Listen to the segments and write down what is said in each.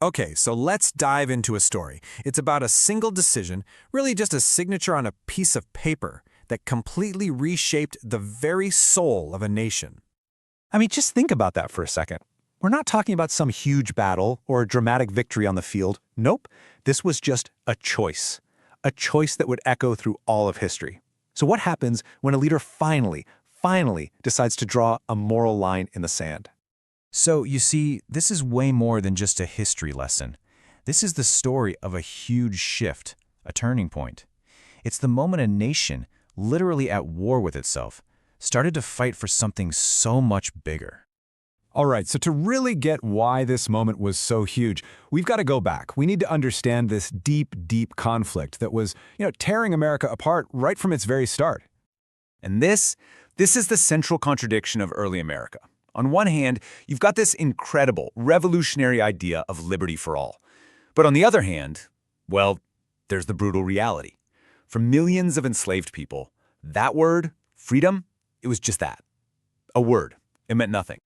Okay, so let's dive into a story. It's about a single decision, really just a signature on a piece of paper, that completely reshaped the very soul of a nation. I mean, just think about that for a second. We're not talking about some huge battle or a dramatic victory on the field. Nope, this was just a choice that would echo through all of history. So what happens when a leader finally decides to draw a moral line in the sand? So, you see, this is way more than just a history lesson. This is the story of a huge shift, a turning point. It's the moment a nation, literally at war with itself, started to fight for something so much bigger. All right, so to really get why this moment was so huge, we've got to go back. We need to understand this deep conflict that was, tearing America apart right from its very start. And this is the central contradiction of early America. On one hand, you've got this incredible, revolutionary idea of liberty for all. But on the other hand, well, there's the brutal reality. For millions of enslaved people, that word, freedom, it was just that. A word. It meant nothing.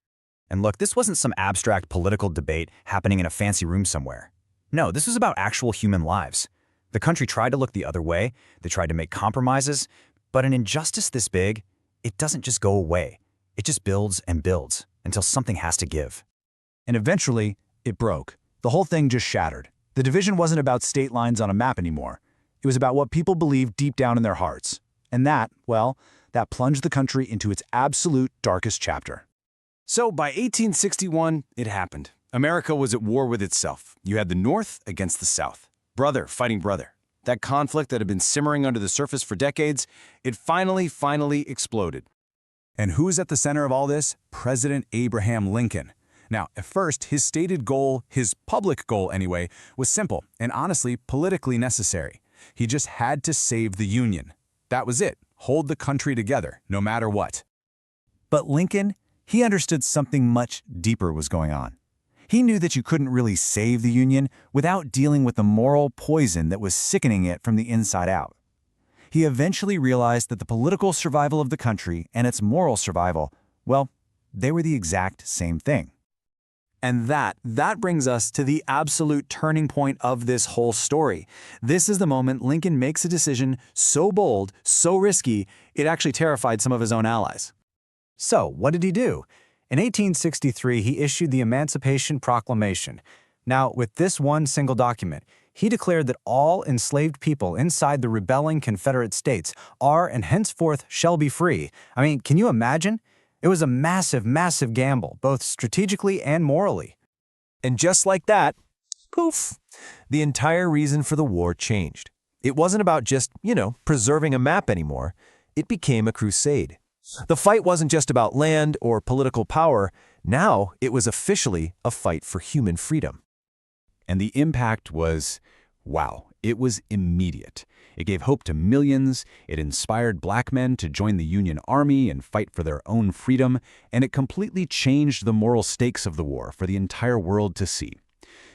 And look, this wasn't some abstract political debate happening in a fancy room somewhere. No, this was about actual human lives. The country tried to look the other way, they tried to make compromises, but an injustice this big, it doesn't just go away. It just builds and builds until something has to give. And eventually, it broke. The whole thing just shattered. The division wasn't about state lines on a map anymore. It was about what people believed deep down in their hearts. And that plunged the country into its absolute darkest chapter. So by 1861, it happened. America was at war with itself. You had the North against the South. Brother fighting brother. That conflict that had been simmering under the surface for decades, it finally exploded. And who's at the center of all this? President Abraham Lincoln. Now, at first, his stated goal, his public goal anyway, was simple and honestly politically necessary. He just had to save the Union. That was it. Hold the country together, no matter what. But Lincoln, he understood something much deeper was going on. He knew that you couldn't really save the Union without dealing with the moral poison that was sickening it from the inside out. He eventually realized that the political survival of the country and its moral survival, well, they were the exact same thing. And that brings us to the absolute turning point of this whole story. This is the moment Lincoln makes a decision so bold, so risky, it actually terrified some of his own allies. So, what did he do? In 1863, he issued the Emancipation Proclamation. Now, with this one single document, he declared that all enslaved people inside the rebelling Confederate States are and henceforth shall be free. I mean, can you imagine? It was a massive gamble, both strategically and morally. And just like that, poof, the entire reason for the war changed. It wasn't about just, preserving a map anymore. It became a crusade. The fight wasn't just about land or political power. Now it was officially a fight for human freedom. And the impact was, wow, it was immediate. It gave hope to millions, it inspired black men to join the Union Army and fight for their own freedom, and it completely changed the moral stakes of the war for the entire world to see.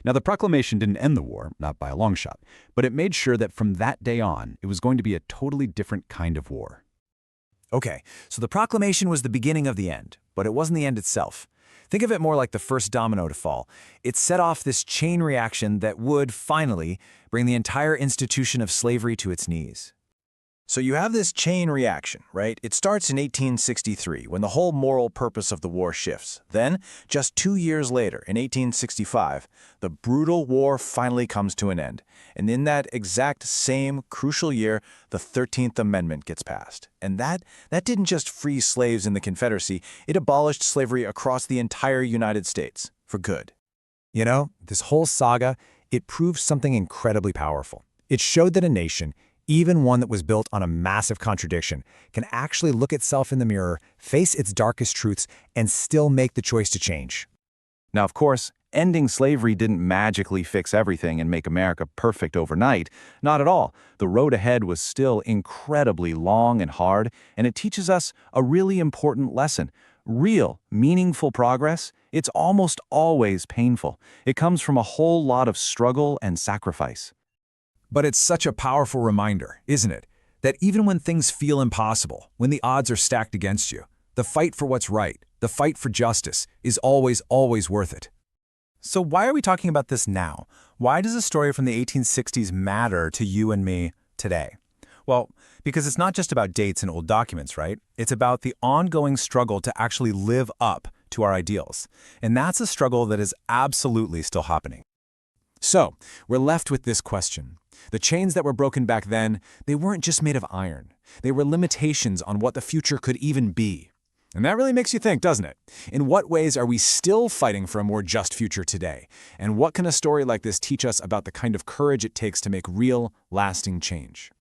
Now, the proclamation didn't end the war, not by a long shot, but it made sure that from that day on, it was going to be a totally different kind of war. Okay, so the proclamation was the beginning of the end, but it wasn't the end itself. Think of it more like the first domino to fall. It set off this chain reaction that would, finally, bring the entire institution of slavery to its knees. So you have this chain reaction, right? It starts in 1863, when the whole moral purpose of the war shifts. Then, just 2 years later, in 1865, the brutal war finally comes to an end. And in that exact same crucial year, the 13th Amendment gets passed. And that didn't just free slaves in the Confederacy, it abolished slavery across the entire United States, for good. You know, this whole saga, it proved something incredibly powerful. It showed that a nation, even one that was built on a massive contradiction, can actually look itself in the mirror, face its darkest truths, and still make the choice to change. Now, of course, ending slavery didn't magically fix everything and make America perfect overnight. Not at all. The road ahead was still incredibly long and hard, and it teaches us a really important lesson. Real, meaningful progress, it's almost always painful. It comes from a whole lot of struggle and sacrifice. But it's such a powerful reminder, isn't it? That even when things feel impossible, when the odds are stacked against you, the fight for what's right, the fight for justice, is always worth it. So why are we talking about this now? Why does a story from the 1860s matter to you and me today? Well, because it's not just about dates and old documents, right? It's about the ongoing struggle to actually live up to our ideals. And that's a struggle that is absolutely still happening. So, we're left with this question. The chains that were broken back then, they weren't just made of iron. They were limitations on what the future could even be. And that really makes you think, doesn't it? In what ways are we still fighting for a more just future today? And what can a story like this teach us about the kind of courage it takes to make real, lasting change?